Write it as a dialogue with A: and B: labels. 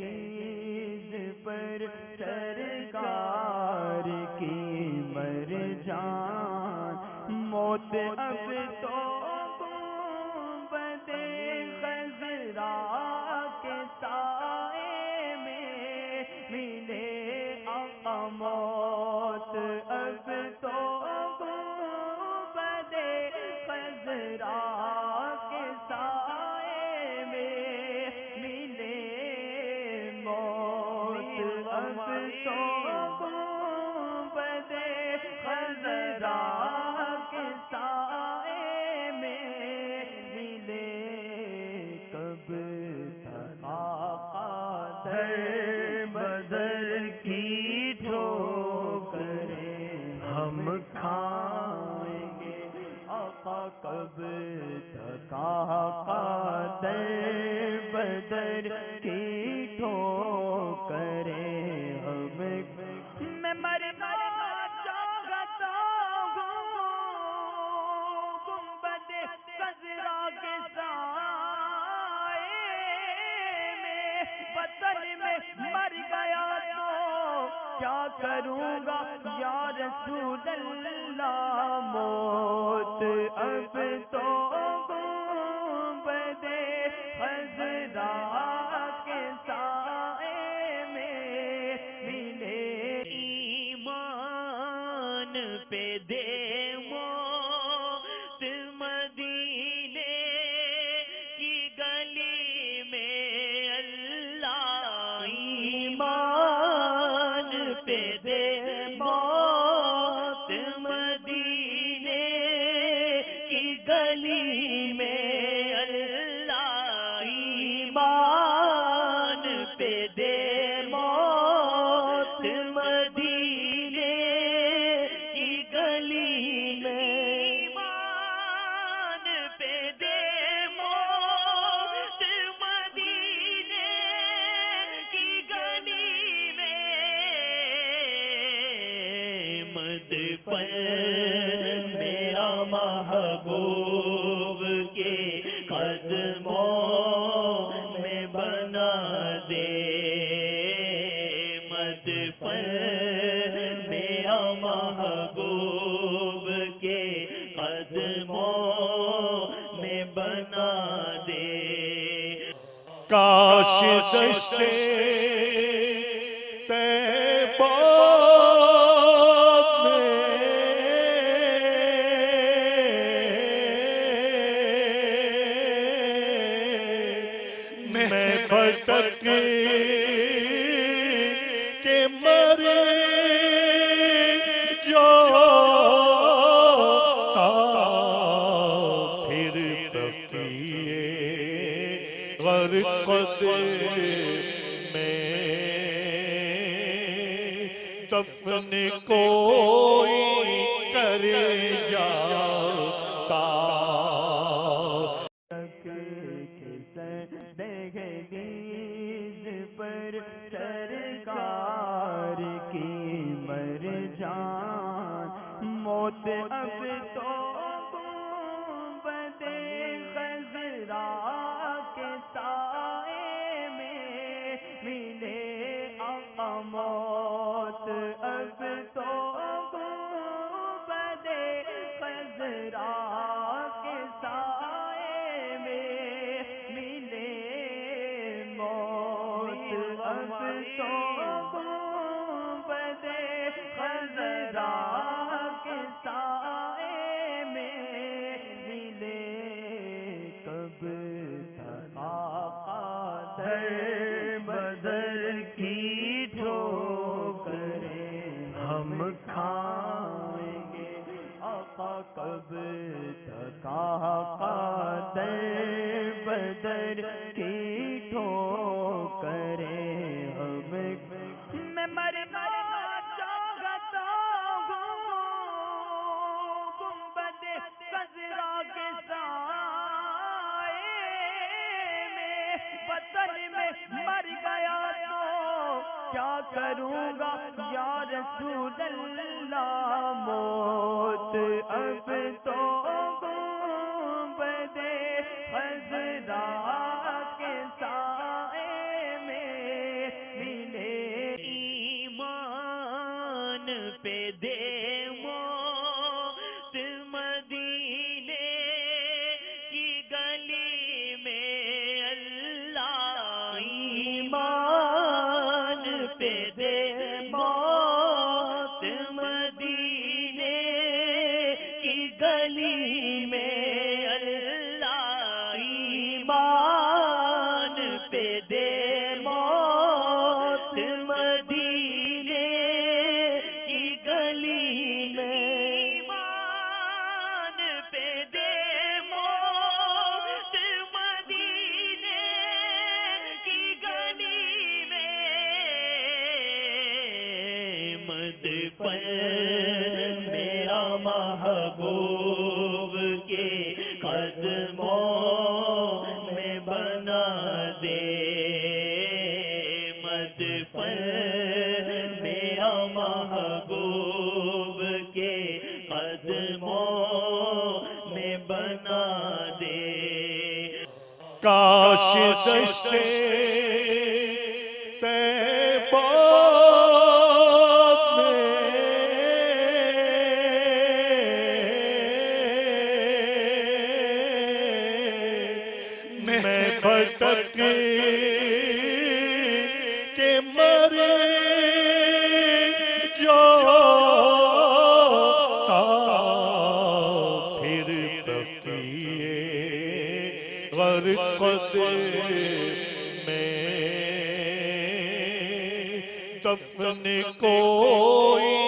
A: دہلیز پر سرکار کی مر جان موت اب تو گنبد خضرا کے سائے میں ملے آقا موت اب تو گنبد خضرا کے سائے میں ملے موت اب تو گنبد خضرا کے سائے میں ملے کب تک آقا در بدر کی ٹھوکریں ہم کھائیں گے آقا کب تک آقا در بدر کی ٹھوکریں ہم میں مرنا چاہتا ہوں گنبد خضرا کے سائے میں وطن میں مر گیا تو کیا کروں گا یا رسول اللہ موت اب تو گنبد خضرا کے سائے میں ملے ایمان پہ دے موت مدینے کی گلی میں اللہ ایمان پہ دے موت مدینے کی گلی میں اللہ ایمان پہ دے موت مدینے کی گلی میں ایمان پہ دے موت مدینے کی گلی میں مد پر میرا محبوب کے قدموں میں بنا دے مد پر میرا محبوب کے قدموں میں بنا دے
B: کاش دشتے طیبہ میں بھٹک کے مر جاتا پھر تکیے غرقت میں دفن کوئی کر جاتا
A: دہلیز پر سرکار کی مر جان موت اب تو گنبد خضرا کے سائے میں ملے آقا موت اب تو گنبد خضرا کے سائے میں ملے موت اب تو گنبد خضرا کے سائے میں ملے کب تک آقا در بدر کی ٹھوکریں ہم کھائیں گے آقا کب تک آقا در بدر کی ٹھوکریں ہم میں مرنا چاہتا ہوں گنبد خضرا کے سائے میں وطن میں مر گیا تو کیا کروں گا یا رسول اللہ موت اب تو گنبد خضرا پہ دے موت مدینے کی گلی میں اللہ ایمان پہ دے موت مدینے کی گلی میں اللہ ایمان پہ دے موت مدینے کی گلی میں ایمان پہ دے موت مدینے کی گلی میں مد پر میرا محبوب کے قدموں میں بنا دے مد پر میرا محبوب کے قدموں میں بنا دے
B: کاش دشتے طیبہ میں بھٹک کے مر جاتا پھر بقیے غرقت میں دفن کوئی